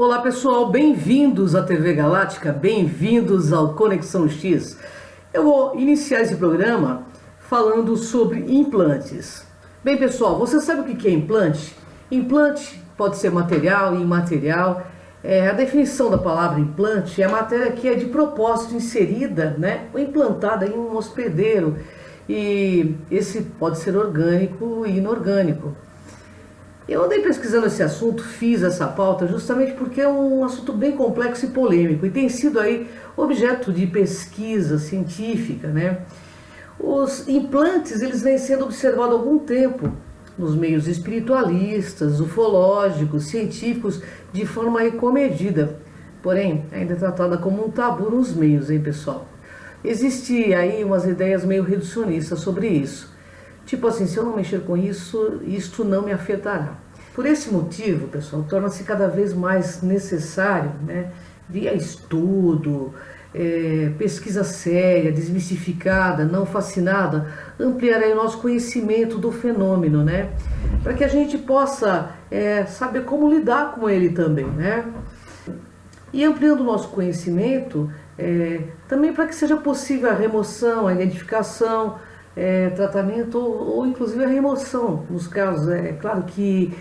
Olá pessoal, bem-vindos à TV Galáctica, bem-vindos ao Conexão X. Eu vou iniciar esse programa falando sobre implantes. Bem pessoal, você sabe o que é implante? Implante pode ser material e imaterial. A definição da palavra implante é a matéria que é de propósito inserida, ou implantada em um hospedeiro. E esse pode ser orgânico e inorgânico. Eu andei pesquisando esse assunto, fiz essa pauta justamente porque é um assunto bem complexo e polêmico e tem sido aí objeto de pesquisa científica, Os implantes, eles vêm sendo observados há algum tempo nos meios espiritualistas, ufológicos, científicos, de forma aí comedida. Porém, ainda é tratada como um tabu nos meios, pessoal? Existe aí umas ideias meio reducionistas sobre isso. Tipo assim, se eu não mexer com isso, isto não me afetará. Por esse motivo, pessoal, torna-se cada vez mais necessário, via estudo, pesquisa séria, desmistificada, não fascinada, ampliar aí o nosso conhecimento do fenômeno, para que a gente possa saber como lidar com ele também, E ampliando o nosso conhecimento, também para que seja possível a remoção, a identificação, tratamento ou inclusive a remoção, nos casos, claro que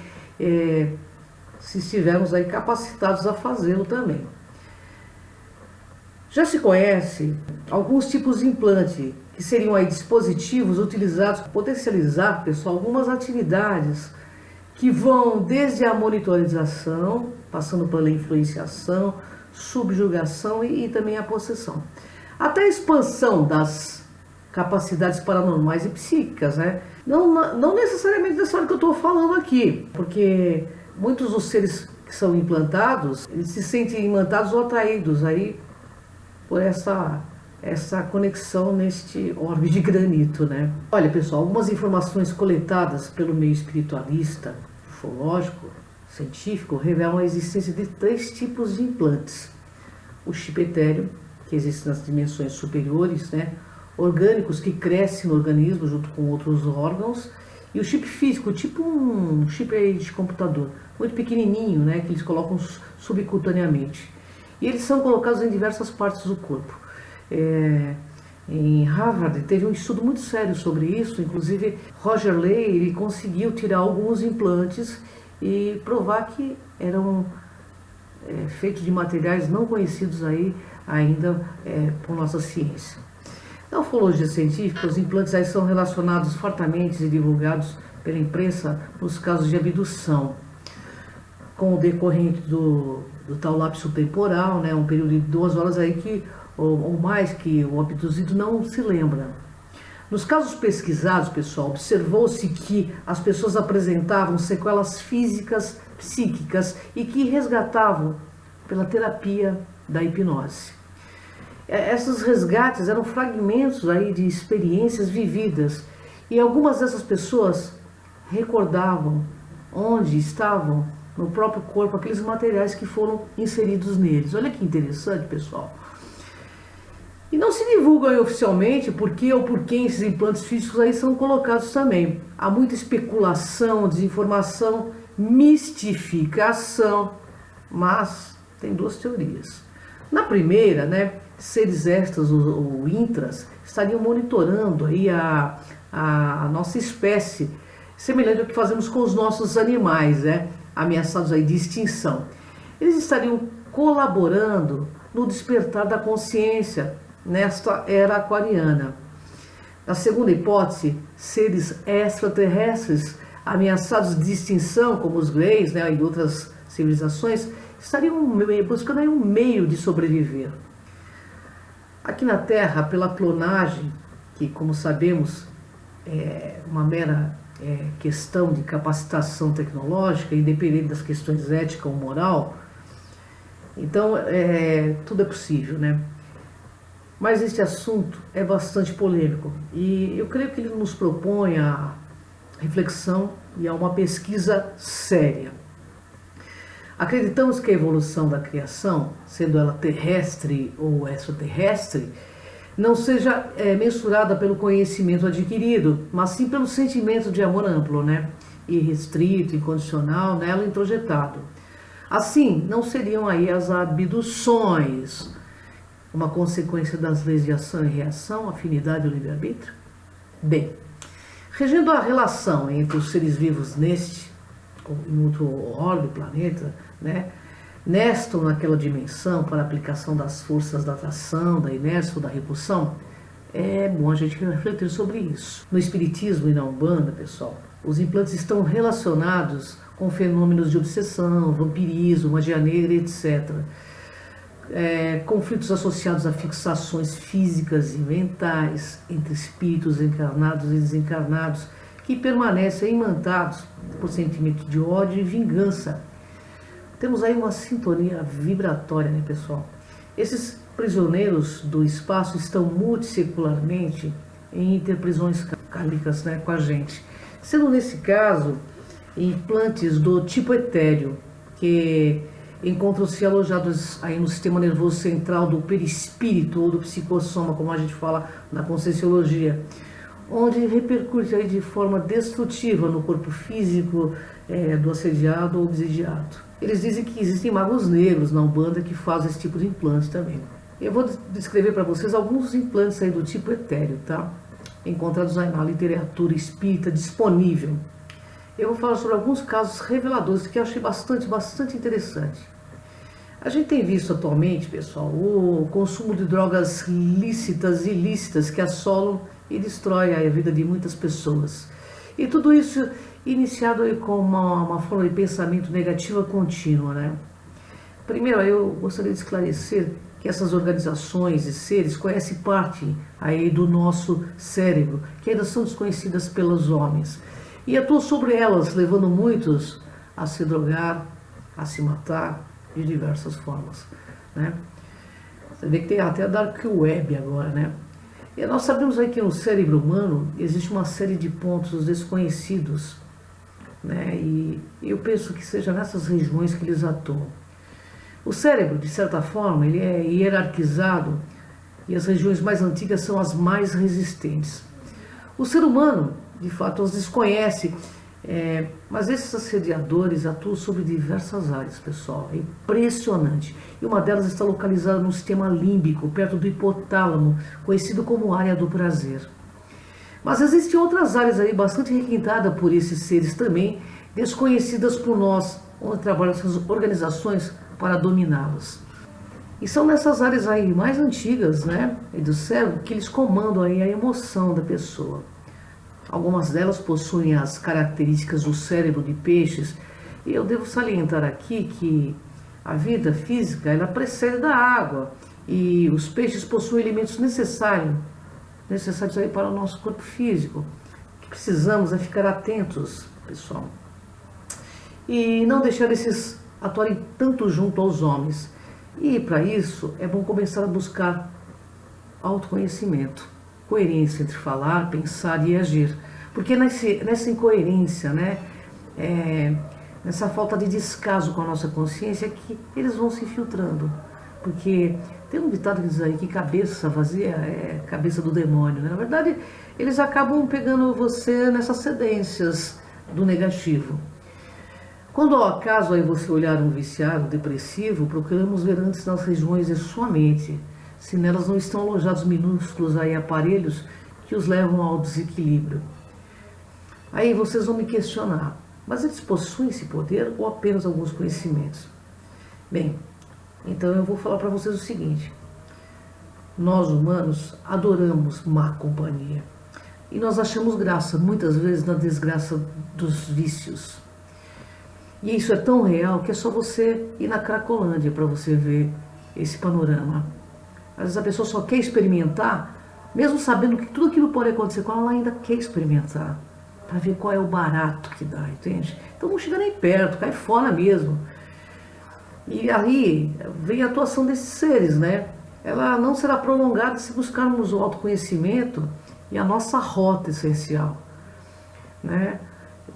se estivermos aí capacitados a fazê-lo também. Já se conhece alguns tipos de implante, que seriam aí dispositivos utilizados para potencializar, pessoal, algumas atividades que vão desde a monitorização, passando pela influenciação, subjugação e também a possessão, até a expansão das capacidades paranormais e psíquicas, Não necessariamente dessa hora que eu estou falando aqui, porque muitos dos seres que são implantados, eles se sentem imantados ou atraídos aí por essa conexão neste orbe de granito, Olha pessoal, algumas informações coletadas pelo meio espiritualista, ufológico, científico, revelam a existência de 3 tipos de implantes. O chip etéreo, que existe nas dimensões superiores, orgânicos que crescem no organismo junto com outros órgãos, e o chip físico, tipo um chip aí de computador, muito pequenininho, que eles colocam subcutaneamente. E eles são colocados em diversas partes do corpo. Em Harvard teve um estudo muito sério sobre isso, inclusive Roger Ley, ele conseguiu tirar alguns implantes e provar que eram feitos de materiais não conhecidos aí ainda por nossa ciência. Na ufologia científica, os implantes aí são relacionados fortemente e divulgados pela imprensa nos casos de abdução, com o decorrente do tal lapso temporal, um período de 2 horas aí ou mais que o abduzido não se lembra. Nos casos pesquisados, pessoal, observou-se que as pessoas apresentavam sequelas físicas, psíquicas e que resgatavam pela terapia da hipnose. Esses resgates eram fragmentos aí de experiências vividas e algumas dessas pessoas recordavam onde estavam no próprio corpo aqueles materiais que foram inseridos neles. Olha que interessante, pessoal. E não se divulga aí oficialmente por que ou por quem esses implantes físicos aí são colocados também. Há muita especulação, desinformação, mistificação, mas tem 2 teorias. Na primeira, seres extras ou intras estariam monitorando aí a nossa espécie, semelhante ao que fazemos com os nossos animais, ameaçados aí de extinção. Eles estariam colaborando no despertar da consciência nesta era aquariana. Na segunda hipótese, seres extraterrestres ameaçados de extinção, como os Greys, e outras civilizações, estariam buscando aí um meio de sobreviver. Aqui na Terra, pela clonagem, que como sabemos é uma mera questão de capacitação tecnológica, independente das questões ética ou moral, então tudo é possível, Mas este assunto é bastante polêmico e eu creio que ele nos propõe a reflexão e a uma pesquisa séria. Acreditamos que a evolução da criação, sendo ela terrestre ou extraterrestre, não seja mensurada pelo conhecimento adquirido, mas sim pelo sentimento de amor amplo, irrestrito, incondicional, nela introjetado. Assim, não seriam aí as abduções uma consequência das leis de ação e reação, afinidade e livre-arbítrio? Bem, regendo a relação entre os seres vivos neste ou em outro orbe, planeta, né, nesta ou naquela dimensão para a aplicação das forças da atração, da inércia ou da repulsão, é bom a gente refletir sobre isso. No Espiritismo e na Umbanda, pessoal, os implantes estão relacionados com fenômenos de obsessão, vampirismo, magia negra, etc. Conflitos associados a fixações físicas e mentais entre espíritos encarnados e desencarnados que permanecem imantados por sentimento de ódio e vingança. Temos aí uma sintonia vibratória, né, pessoal? Esses prisioneiros do espaço estão multissecularmente em interprisões kármicas, né, com a gente, sendo nesse caso implantes do tipo etéreo, que encontram-se alojados aí no sistema nervoso central do perispírito ou do psicossoma, como a gente fala na Conscienciologia, onde repercute aí de forma destrutiva no corpo físico do assediado ou obsidiado. Eles dizem que existem magos negros na Umbanda que fazem esse tipo de implante também. Eu vou descrever para vocês alguns implantes aí do tipo etéreo, tá? Encontrados aí na literatura espírita disponível. Eu vou falar sobre alguns casos reveladores que eu achei bastante interessante. A gente tem visto atualmente, pessoal, o consumo de drogas lícitas e ilícitas que assolam e destroem a vida de muitas pessoas. E tudo isso iniciado aí com uma forma de pensamento negativa contínua, né? Primeiro, eu gostaria de esclarecer que essas organizações e seres conhecem parte aí do nosso cérebro, que ainda são desconhecidas pelos homens, e atuam sobre elas, levando muitos a se drogar, a se matar de diversas formas, né? Você vê que tem até a Dark Web agora, né? E nós sabemos aí que no cérebro humano existe uma série de pontos desconhecidos, né? E eu penso que seja nessas regiões que eles atuam. O cérebro, de certa forma, ele é hierarquizado e as regiões mais antigas são as mais resistentes. O ser humano, de fato, os desconhece, mas esses assediadores atuam sobre diversas áreas, pessoal. É impressionante. E uma delas está localizada no sistema límbico, perto do hipotálamo, conhecido como área do prazer. Mas existem outras áreas aí bastante requintadas por esses seres também, desconhecidas por nós, onde trabalham essas organizações para dominá-las. E são nessas áreas aí mais antigas, né, do cérebro, que eles comandam aí a emoção da pessoa. Algumas delas possuem as características do cérebro de peixes, e eu devo salientar aqui que a vida física ela precede da água, e os peixes possuem elementos necessários aí para o nosso corpo físico. O que precisamos é ficar atentos, pessoal, e não deixar esses atuarem tanto junto aos homens. E para isso é bom começar a buscar autoconhecimento, coerência entre falar, pensar e agir. Porque nessa incoerência, né, nessa falta de descaso com a nossa consciência, é que eles vão se infiltrando. Porque tem um ditado que diz aí que cabeça vazia é cabeça do demônio, né? Na verdade, eles acabam pegando você nessas cedências do negativo. Quando ao acaso aí você olhar um viciado, depressivo, procuramos ver antes nas regiões de sua mente, se nelas não estão alojados minúsculos aí aparelhos que os levam ao desequilíbrio. Aí vocês vão me questionar, mas eles possuem esse poder ou apenas alguns conhecimentos? Bem, então eu vou falar para vocês o seguinte: nós humanos adoramos má companhia e nós achamos graça muitas vezes na desgraça dos vícios. E isso é tão real que é só você ir na Cracolândia para você ver esse panorama. Às vezes a pessoa só quer experimentar, mesmo sabendo que tudo aquilo pode acontecer com ela, ela ainda quer experimentar, para ver qual é o barato que dá, entende? Então não chega nem perto, cai fora mesmo. E aí vem a atuação desses seres, né? Ela não será prolongada se buscarmos o autoconhecimento e a nossa rota essencial, né?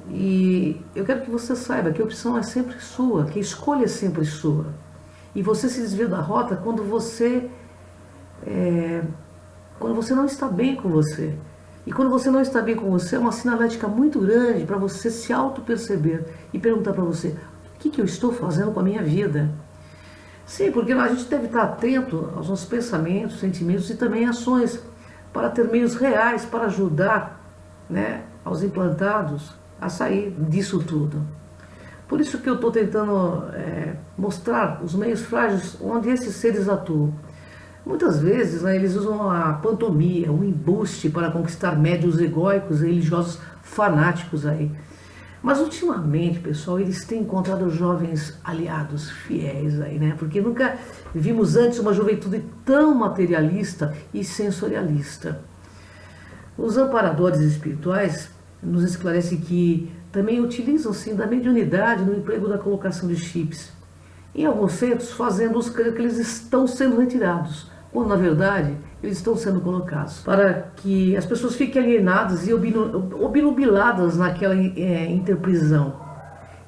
E eu quero que você saiba que a opção é sempre sua, que a escolha é sempre sua. E você se desvia da rota quando você não está bem com você. E quando você não está bem com você, é uma sinalética muito grande para você se auto-perceber e perguntar para você: o que eu estou fazendo com a minha vida? Sim, porque a gente deve estar atento aos nossos pensamentos, sentimentos e também ações para ter meios reais para ajudar, né, aos implantados a sair disso tudo. Por isso que eu estou tentando mostrar os meios frágeis onde esses seres atuam. Muitas vezes, né, eles usam a pantomia, o embuste para conquistar médios egóicos e religiosos fanáticos aí. Mas ultimamente, pessoal, eles têm encontrado jovens aliados fiéis aí, né? Porque nunca vimos antes uma juventude tão materialista e sensorialista. Os amparadores espirituais nos esclarecem que também utilizam sim da mediunidade no emprego da colocação de chips. Em alguns centros, fazendo-os crer que eles estão sendo retirados, quando na verdade eles estão sendo colocados, para que as pessoas fiquem alienadas e obnubiladas naquela interprisão.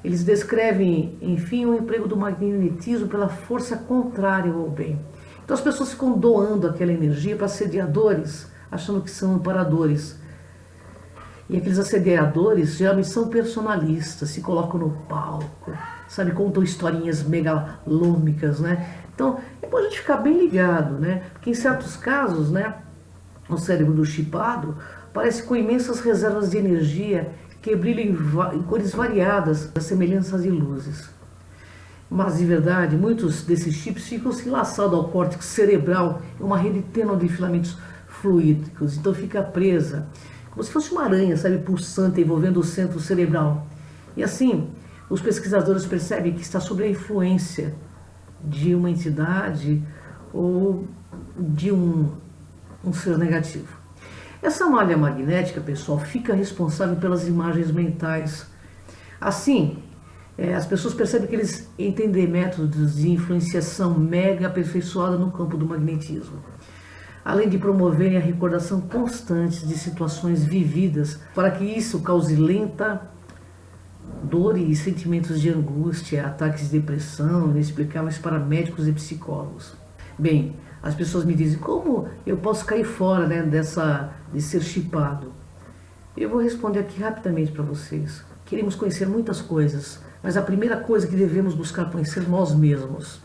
Eles descrevem, enfim, o emprego do magnetismo pela força contrária ao bem. Então as pessoas ficam doando aquela energia para assediadores, achando que são amparadores. E aqueles assediadores geralmente são personalistas, se colocam no palco, sabe, contam historinhas megalômicas, né? Então, é bom a gente ficar bem ligado, né? Porque em certos casos, né, o cérebro do chipado parece com imensas reservas de energia que brilham em cores variadas, das semelhanças de luzes. Mas, de verdade, muitos desses chips ficam se laçados ao córtex cerebral em uma rede tênue de filamentos fluídicos, então fica presa, como se fosse uma aranha, sabe, pulsante, envolvendo o centro cerebral. E assim, os pesquisadores percebem que está sob a influência de uma entidade ou de um ser negativo. Essa malha magnética, pessoal, fica responsável pelas imagens mentais. Assim, as pessoas percebem que eles entendem métodos de influenciação mega aperfeiçoada no campo do magnetismo, além de promoverem a recordação constante de situações vividas, para que isso cause lenta dor e sentimentos de angústia, ataques de depressão, inexplicáveis para médicos e psicólogos. Bem, as pessoas me dizem, como eu posso cair fora, né, de ser chipado? Eu vou responder aqui rapidamente para vocês. Queremos conhecer muitas coisas, mas a primeira coisa que devemos buscar conhecer nós mesmos.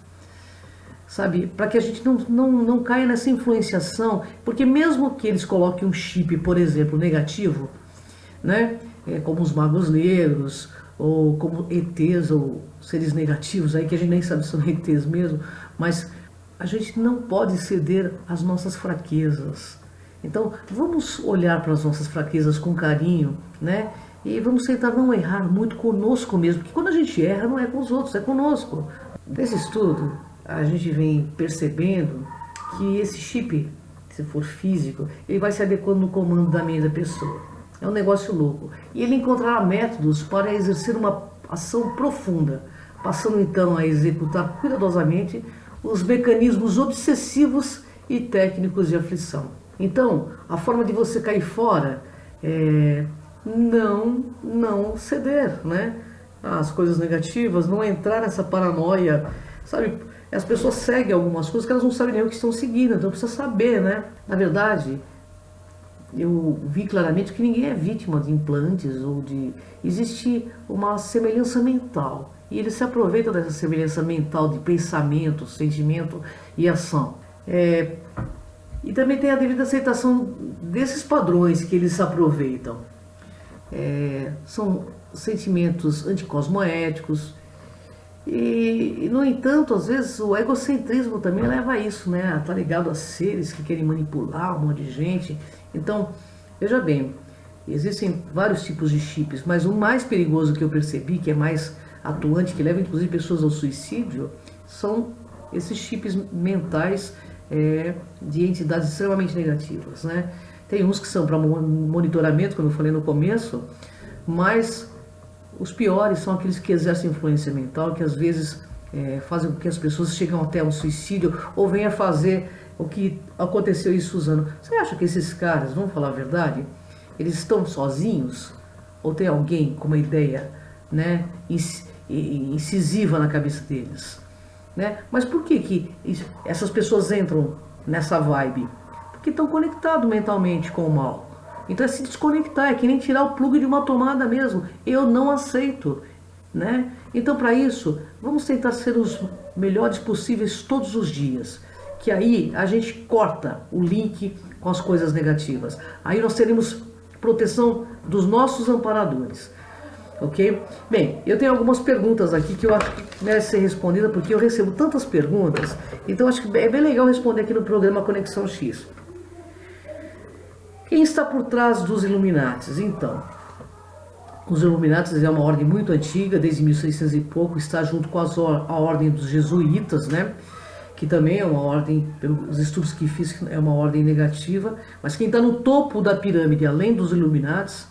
Sabe, para que a gente não caia nessa influenciação, porque mesmo que eles coloquem um chip, por exemplo, negativo, né, como os magos negros, ou como ETs, ou seres negativos, aí que a gente nem sabe se são ETs mesmo, mas a gente não pode ceder às nossas fraquezas. Então, vamos olhar para as nossas fraquezas com carinho, né? E vamos tentar não errar muito conosco mesmo, porque quando a gente erra, não é com os outros, é conosco. Nesse estudo, a gente vem percebendo que esse chip, se for físico, ele vai se adequando no comando da mente da pessoa. É um negócio louco. E ele encontrará métodos para exercer uma ação profunda, passando então a executar cuidadosamente os mecanismos obsessivos e técnicos de aflição. Então, a forma de você cair fora é não ceder, né, às coisas negativas, não entrar nessa paranoia, sabe? As pessoas seguem algumas coisas que elas não sabem nem o que estão seguindo, então precisa saber, né? Na verdade, eu vi claramente que ninguém é vítima de implantes ou de... Existe uma semelhança mental. E ele se aproveita dessa semelhança mental de pensamento, sentimento e ação. E também tem a devida aceitação desses padrões que eles se aproveitam. São sentimentos anticosmoéticos. E, no entanto, às vezes o egocentrismo também leva a isso, né? A estar ligado a seres que querem manipular um monte de gente. Então, veja bem, existem vários tipos de chips, mas o mais perigoso que eu percebi, que é mais atuante, que leva inclusive pessoas ao suicídio, são esses chips mentais de entidades extremamente negativas, né? Tem uns que são para monitoramento, como eu falei no começo, mas os piores são aqueles que exercem influência mental, que às vezes fazem com que as pessoas cheguem até um suicídio ou venham a fazer o que aconteceu em Suzano. Você acha que esses caras, vamos falar a verdade, eles estão sozinhos? Ou tem alguém com uma ideia, né, incisiva na cabeça deles? Né? Mas por que essas pessoas entram nessa vibe? Porque estão conectados mentalmente com o mal. Então é se desconectar, é que nem tirar o plugue de uma tomada mesmo. Eu não aceito, né? Então, para isso, vamos tentar ser os melhores possíveis todos os dias. Que aí a gente corta o link com as coisas negativas. Aí nós teremos proteção dos nossos amparadores. Ok? Bem, eu tenho algumas perguntas aqui que eu acho que merecem ser respondidas, porque eu recebo tantas perguntas. Então, acho que é bem legal responder aqui no programa Conexão X. Quem está por trás dos Illuminatis? Então, os Illuminatis é uma ordem muito antiga, desde 1600 e pouco, está junto com a ordem dos jesuítas, né? Que também é uma ordem, pelos estudos que fiz, é uma ordem negativa, mas quem está no topo da pirâmide, além dos Illuminatis,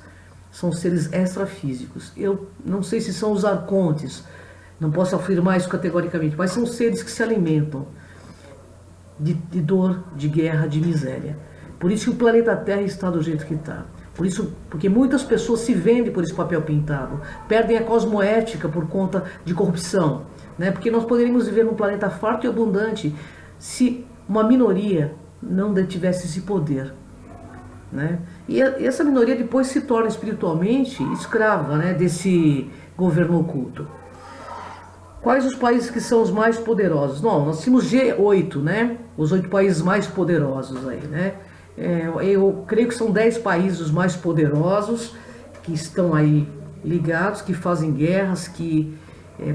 são seres extrafísicos. Eu não sei se são os arcontes, não posso afirmar isso categoricamente, mas são seres que se alimentam de dor, de guerra, de miséria. Por isso que o planeta Terra está do jeito que está. Por isso, porque muitas pessoas se vendem por esse papel pintado, perdem a cosmoética por conta de corrupção, né? Porque nós poderíamos viver num planeta farto e abundante se uma minoria não detivesse esse poder, né? E essa minoria depois se torna espiritualmente escrava, né, desse governo oculto. Quais os países que são os mais poderosos? Não, nós temos G8, né? Os 8 países mais poderosos aí, né? Eu creio que são 10 países os mais poderosos que estão aí ligados, que fazem guerras, que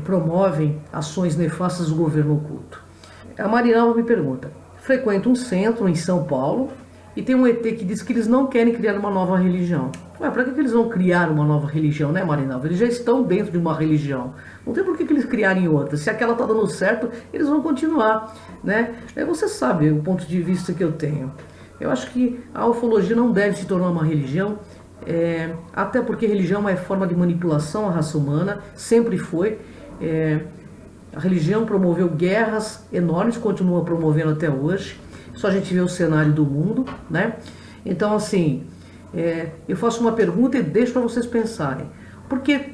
promovem ações nefastas do governo oculto. A Marinalva me pergunta: frequento um centro em São Paulo e tem um ET que diz que eles não querem criar uma nova religião. Ué, para que eles vão criar uma nova religião, né, Marinalva? Eles já estão dentro de uma religião. Não tem por que eles criarem outra. Se aquela está dando certo, eles vão continuar, né? Você sabe o ponto de vista que eu tenho. Eu acho que a ufologia não deve se tornar uma religião, até porque religião é uma forma de manipulação à raça humana, sempre foi. A religião promoveu guerras enormes, continua promovendo até hoje. Só a gente vê o cenário do mundo, né? Então, assim, eu faço uma pergunta e deixo para vocês pensarem. Porque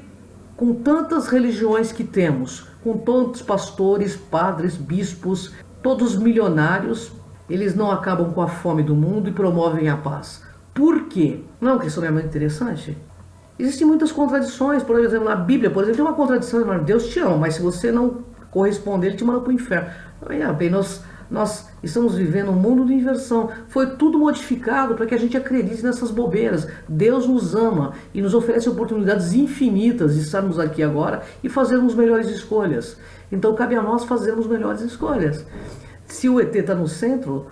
com tantas religiões que temos, com tantos pastores, padres, bispos, todos milionários, eles não acabam com a fome do mundo e promovem a paz. Por quê? Não é uma questão muito interessante? Existem muitas contradições. Por exemplo, na Bíblia, por exemplo, tem uma contradição: Deus te ama, mas se você não corresponder, Ele te manda para o inferno. Bem, nós estamos vivendo um mundo de inversão. Foi tudo modificado para que a gente acredite nessas bobeiras. Deus nos ama e nos oferece oportunidades infinitas de estarmos aqui agora e fazermos melhores escolhas. Então cabe a nós fazermos melhores escolhas. Se o ET está no centro,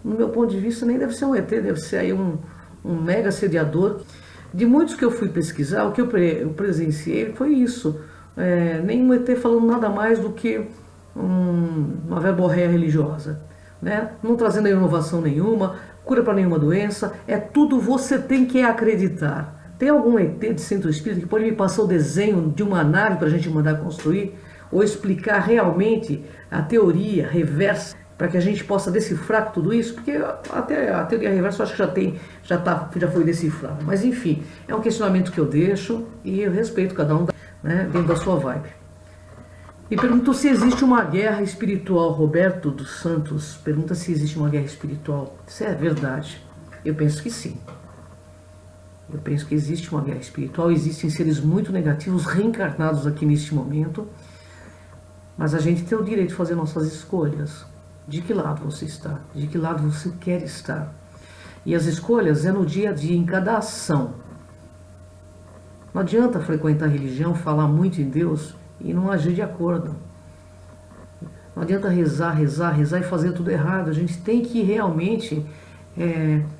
no meu ponto de vista, nem deve ser um ET, deve ser aí um mega assediador. De muitos que eu fui pesquisar, o que eu presenciei foi isso. Nenhum ET falando nada mais do que uma verborreia religiosa, né? Não trazendo inovação nenhuma, cura para nenhuma doença. É tudo você tem que acreditar. Tem algum ET de centro espírita que pode me passar o desenho de uma nave para a gente mandar construir? Ou explicar realmente a teoria reversa, para que a gente possa decifrar tudo isso? Porque até a teoria reversa eu acho que já foi decifrada. Mas enfim, é um questionamento que eu deixo e eu respeito cada um, né, dentro da sua vibe. E perguntou se existe uma guerra espiritual. Roberto dos Santos pergunta se existe uma guerra espiritual. Isso é verdade? Eu penso que sim. Eu penso que existe uma guerra espiritual. Existem seres muito negativos reencarnados aqui neste momento. Mas a gente tem o direito de fazer nossas escolhas. De que lado você está? De que lado você quer estar? E as escolhas é no dia a dia, em cada ação. Não adianta frequentar a religião, falar muito em Deus e não agir de acordo. Não adianta rezar e fazer tudo errado. A gente tem que realmente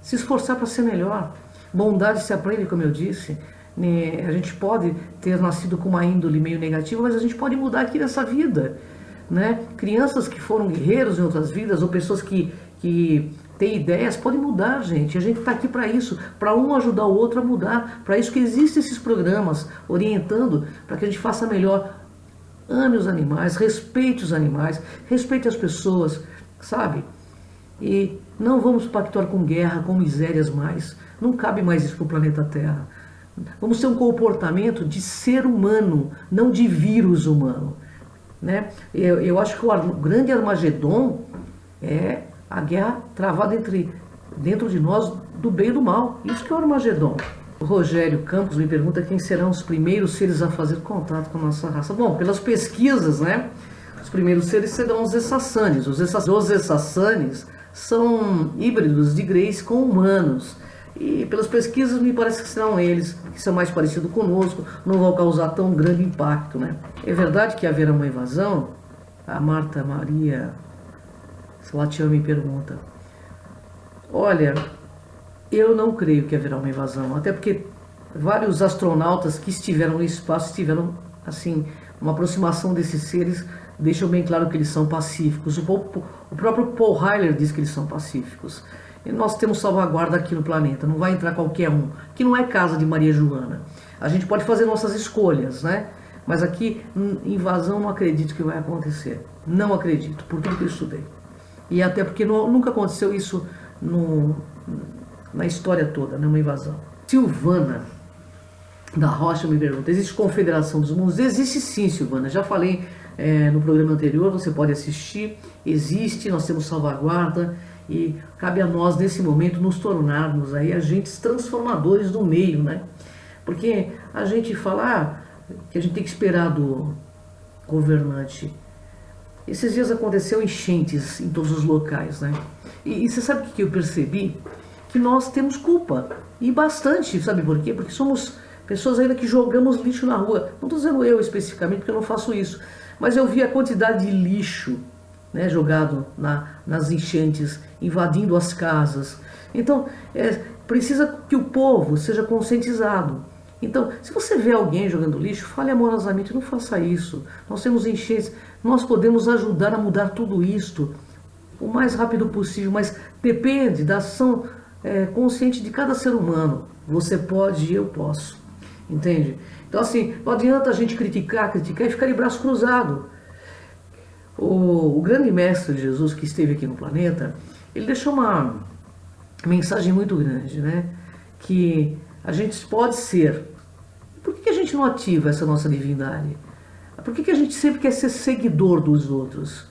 se esforçar para ser melhor. Bondade se aprende, como eu disse. A gente pode ter nascido com uma índole meio negativa, mas a gente pode mudar aqui nessa vida, né? Crianças que foram guerreiros em outras vidas, ou pessoas que têm ideias, podem mudar, gente. A gente está aqui para isso, para um ajudar o outro a mudar. Para isso que existem esses programas orientando para que a gente faça melhor. Ame os animais, respeite as pessoas, sabe? E não vamos pactuar com guerra, com misérias mais. Não cabe mais isso para o planeta Terra. Vamos ter um comportamento de ser humano, não de vírus humano, né? Eu acho que o grande Armagedon é a guerra travada dentro de nós, do bem e do mal. Isso que é o Armagedon. O Rogério Campos me pergunta quem serão os primeiros seres a fazer contato com a nossa raça. Bom, pelas pesquisas, né? Os primeiros seres serão os Essassânios. Os Essassânios são híbridos de Grace com humanos. E pelas pesquisas me parece que serão eles, que são mais parecidos conosco, não vão causar tão grande impacto, né? É verdade que haverá uma invasão? A Marta Maria Salatiel me pergunta. Olha, eu não creio que haverá uma invasão, até porque vários astronautas que estiveram no espaço estiveram, assim, uma aproximação desses seres, deixam bem claro que eles são pacíficos. O próprio Paul Heiler diz que eles são pacíficos. E nós temos salvaguarda aqui no planeta, não vai entrar qualquer um. Aqui não é casa de Maria Joana. A gente pode fazer nossas escolhas, né? Mas aqui, invasão, não acredito que vai acontecer. Não acredito, por tudo que eu estudei. E até porque nunca aconteceu isso na história toda, né? Uma invasão. Silvana da Rocha me pergunta, existe Confederação dos Mundos? Existe sim, Silvana. Já falei no programa anterior, você pode assistir. Existe, nós temos salvaguarda. E cabe a nós, nesse momento, nos tornarmos aí agentes transformadores do meio, né? Porque a gente fala que a gente tem que esperar do governante. Esses dias aconteceu enchentes em todos os locais, né? E você sabe o que eu percebi? Que nós temos culpa. E bastante, sabe por quê? Porque somos pessoas ainda que jogamos lixo na rua. Não estou dizendo eu especificamente, porque eu não faço isso. Mas eu vi a quantidade de lixo, né, jogado nas enchentes, invadindo as casas. Então, precisa que o povo seja conscientizado. Então, se você vê alguém jogando lixo, fale amorosamente, não faça isso. Nós temos enchentes, nós podemos ajudar a mudar tudo isto o mais rápido possível, mas depende da ação consciente de cada ser humano. Você pode e eu posso. Entende? Então, assim, não adianta a gente criticar e ficar de braço cruzado. O grande mestre Jesus que esteve aqui no planeta, ele deixou uma mensagem muito grande, né? Que a gente pode ser. Por que a gente não ativa essa nossa divindade? Por que a gente sempre quer ser seguidor dos outros?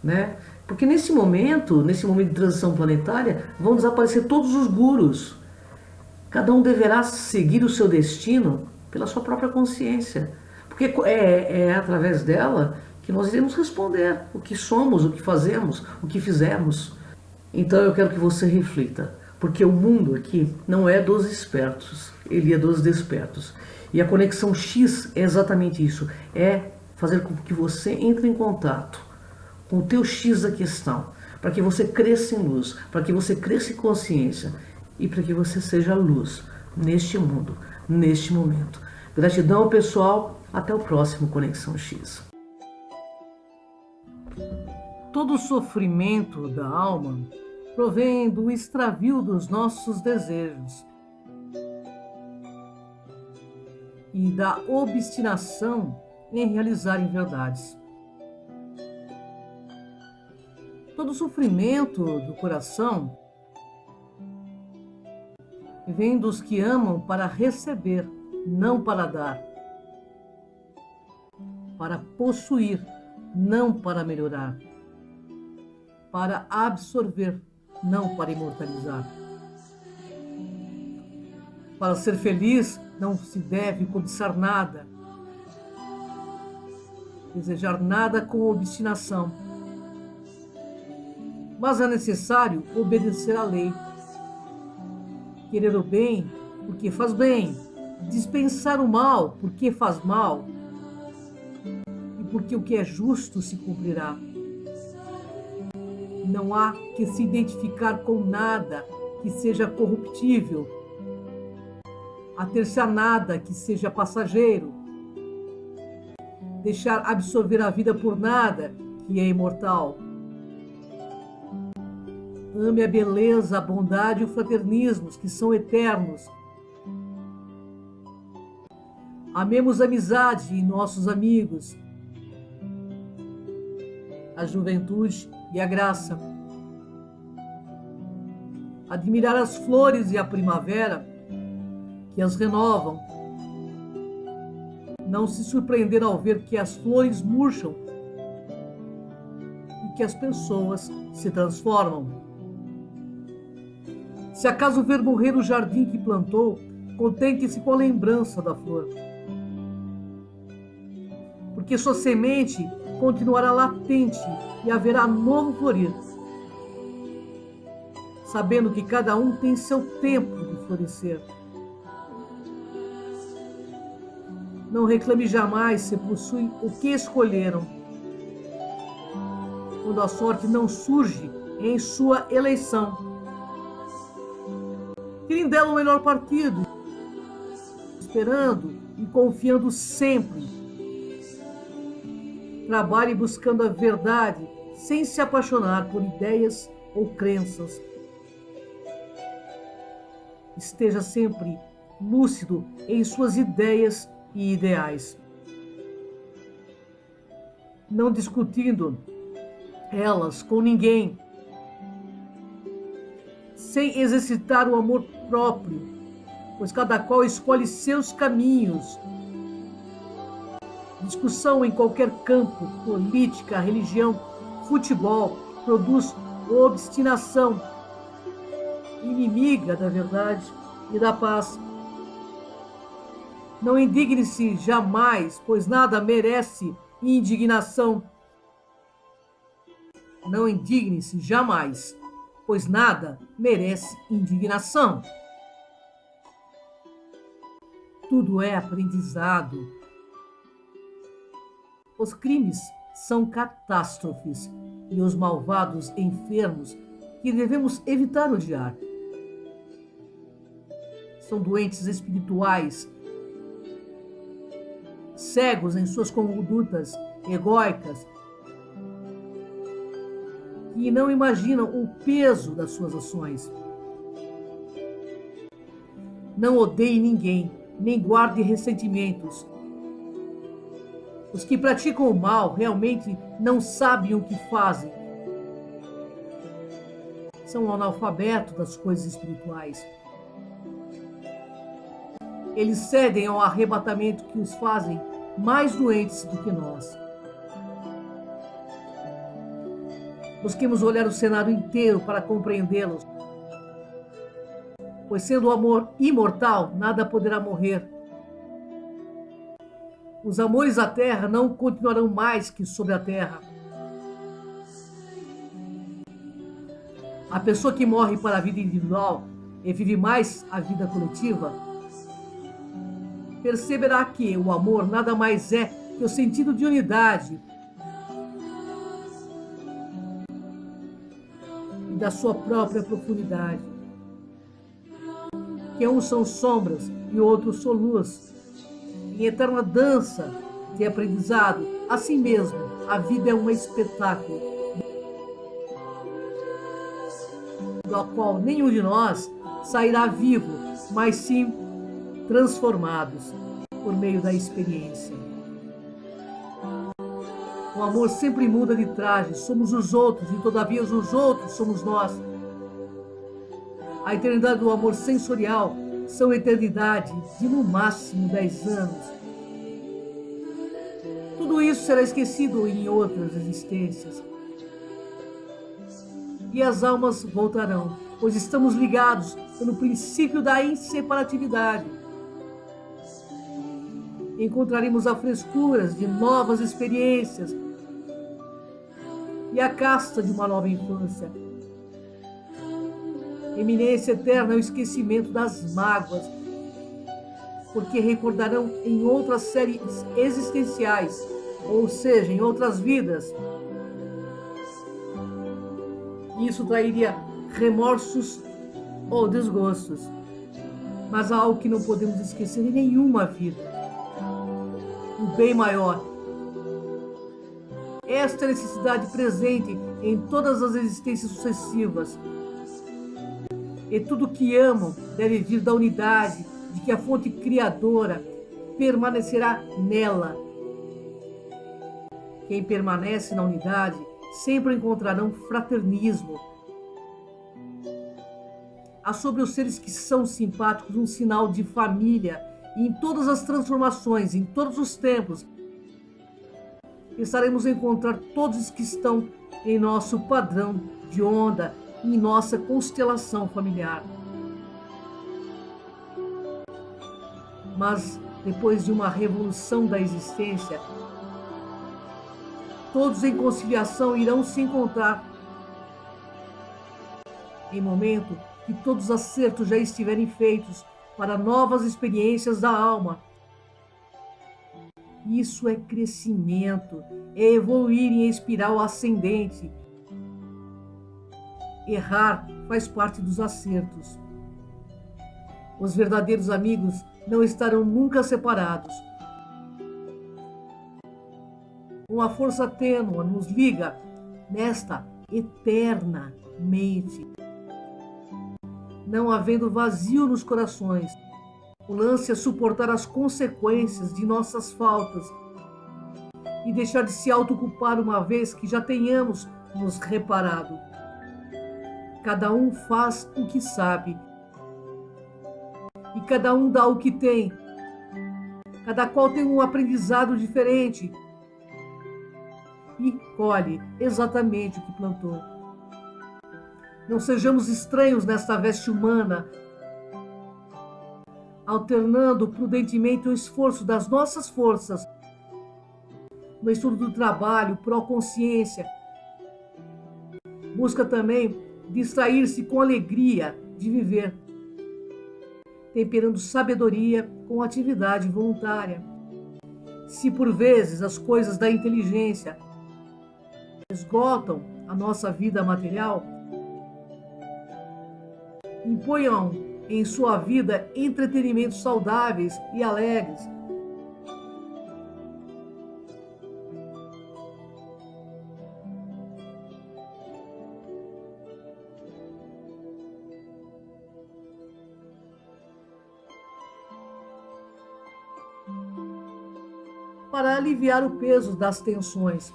Né? Porque nesse momento de transição planetária, vão desaparecer todos os gurus. Cada um deverá seguir o seu destino pela sua própria consciência. Porque é através dela que nós iremos responder o que somos, o que fazemos, o que fizemos. Então eu quero que você reflita, porque o mundo aqui não é dos espertos, ele é dos despertos. E a conexão X é exatamente isso, é fazer com que você entre em contato com o teu X da questão, para que você cresça em luz, para que você cresça em consciência e para que você seja luz neste mundo, neste momento. Gratidão, pessoal, até o próximo Conexão X. Todo o sofrimento da alma provém do extravio dos nossos desejos e da obstinação em realizar verdades. Todo o sofrimento do coração vem dos que amam para receber, não para dar, para possuir, não para melhorar, para absorver, não para imortalizar. Para ser feliz, não se deve cobiçar nada, desejar nada com obstinação. Mas é necessário obedecer à lei, querer o bem porque faz bem, dispensar o mal porque faz mal, e porque o que é justo se cumprirá. Não há que se identificar com nada que seja corruptível, ater-se a nada que seja passageiro, deixar absorver a vida por nada que é imortal. Ame a beleza, a bondade e o fraternismo, que são eternos. Amemos a amizade e nossos amigos, a juventude e a graça. Admirar as flores e a primavera, que as renovam. Não se surpreender ao ver que as flores murcham e que as pessoas se transformam. Se acaso ver morrer o jardim que plantou, Contente-se com a lembrança da flor, porque sua semente continuará latente e haverá novo florir, sabendo que cada um tem seu tempo de florescer. Não reclame jamais se possuem o que escolheram, quando a sorte não surge em sua eleição. Tirem dela o melhor partido, esperando e confiando sempre. Trabalhe buscando a verdade, sem se apaixonar por ideias ou crenças. Esteja sempre lúcido em suas ideias e ideais, não discutindo elas com ninguém, sem exercitar o amor próprio, pois cada qual escolhe seus caminhos. Discussão em qualquer campo, política, religião, futebol, produz obstinação, inimiga da verdade e da paz. Não indigne-se jamais, pois nada merece indignação. Não indigne-se jamais, pois nada merece indignação. Tudo é aprendizado. Os crimes são catástrofes e os malvados enfermos que devemos evitar odiar. São doentes espirituais, cegos em suas condutas egóicas, que não imaginam o peso das suas ações. Não odeie ninguém, nem guarde ressentimentos. Os que praticam o mal realmente não sabem o que fazem. São analfabetos das coisas espirituais. Eles cedem ao arrebatamento que os fazem mais doentes do que nós. Busquemos olhar o cenário inteiro para compreendê-los, pois sendo o amor imortal, nada poderá morrer. Os amores à terra não continuarão mais que sobre a terra. A pessoa que morre para a vida individual e vive mais a vida coletiva, perceberá que o amor nada mais é que o sentido de unidade e da sua própria profundidade. Que uns são sombras e outros são luz, em eterna dança de aprendizado. Assim mesmo, a vida é um espetáculo, do qual nenhum de nós sairá vivo, mas sim transformados por meio da experiência. O amor sempre muda de traje, somos os outros e todavia os outros somos nós. A eternidade do amor sensorial são eternidade de no máximo 10 anos. Tudo isso será esquecido em outras existências. E as almas voltarão, pois estamos ligados pelo princípio da inseparatividade. Encontraremos a frescura de novas experiências e a casta de uma nova infância. Eminência eterna é o esquecimento das mágoas, porque recordarão em outras séries existenciais, ou seja, em outras vidas. Isso trairia remorsos ou desgostos. Mas há algo que não podemos esquecer em nenhuma vida: o bem maior. Esta necessidade presente em todas as existências sucessivas. E tudo que amam deve vir da unidade, de que a fonte criadora permanecerá nela. Quem permanece na unidade sempre encontrará um fraternismo. Há sobre os seres que são simpáticos um sinal de família, e em todas as transformações, em todos os tempos, estaremos a encontrar todos os que estão em nosso padrão de onda e em nossa constelação familiar. Mas depois de uma revolução da existência, todos em conciliação irão se encontrar. Em momento que todos os acertos já estiverem feitos para novas experiências da alma. Isso é crescimento, é evoluir em espiral ascendente. Errar faz parte dos acertos. Os verdadeiros amigos não estarão nunca separados. Uma força tênue nos liga nesta eterna mente. Não havendo vazio nos corações, o lance é suportar as consequências de nossas faltas e deixar de se autoculpar uma vez que já tenhamos nos reparado. Cada um faz o que sabe e cada um dá o que tem. Cada qual tem um aprendizado diferente e colhe exatamente o que plantou. Não sejamos estranhos nesta veste humana, alternando prudentemente o esforço das nossas forças no estudo do trabalho, pró-consciência. Busca também distrair-se com alegria de viver, temperando sabedoria com atividade voluntária. Se por vezes as coisas da inteligência esgotam a nossa vida material, imponham em sua vida entretenimentos saudáveis e alegres. Para aliviar o peso das tensões.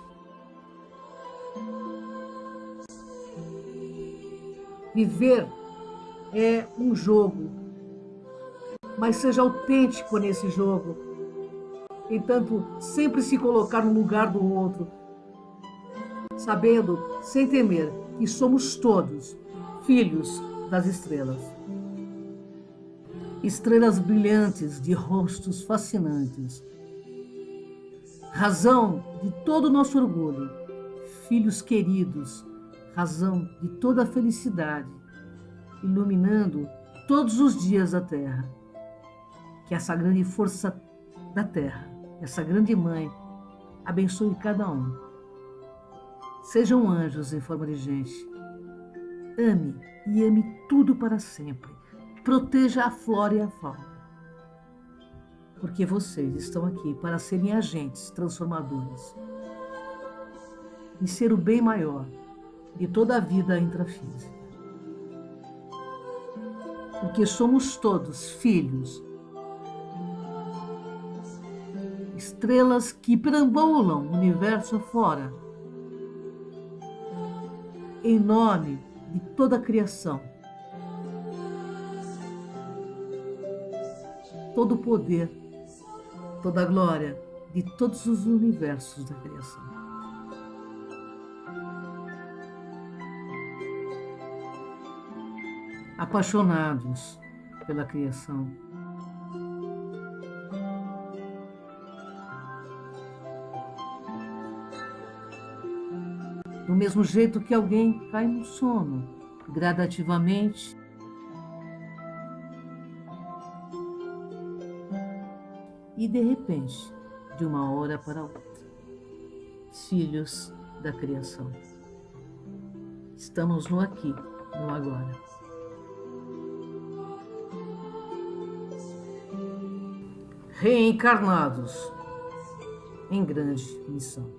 Viver é um jogo, mas seja autêntico nesse jogo. Entanto, sempre se colocar no lugar do outro, sabendo, sem temer, que somos todos filhos das estrelas. Estrelas brilhantes de rostos fascinantes. Razão de todo o nosso orgulho. Filhos queridos, razão de toda a felicidade, iluminando todos os dias da Terra. Que essa grande força da Terra, essa grande Mãe, abençoe cada um. Sejam anjos em forma de gente. Ame e ame tudo para sempre. Proteja a flora e a fauna. Porque vocês estão aqui para serem agentes transformadores e ser o bem maior de toda a vida intrafísica. Porque somos todos filhos, estrelas que perambulam o universo afora, em nome de toda a criação, todo o poder, toda a glória de todos os universos da criação. Apaixonados pela criação. Do mesmo jeito que alguém cai no sono, gradativamente, e de repente, de uma hora para outra, filhos da criação. Estamos no aqui, no agora. Reencarnados em grande missão.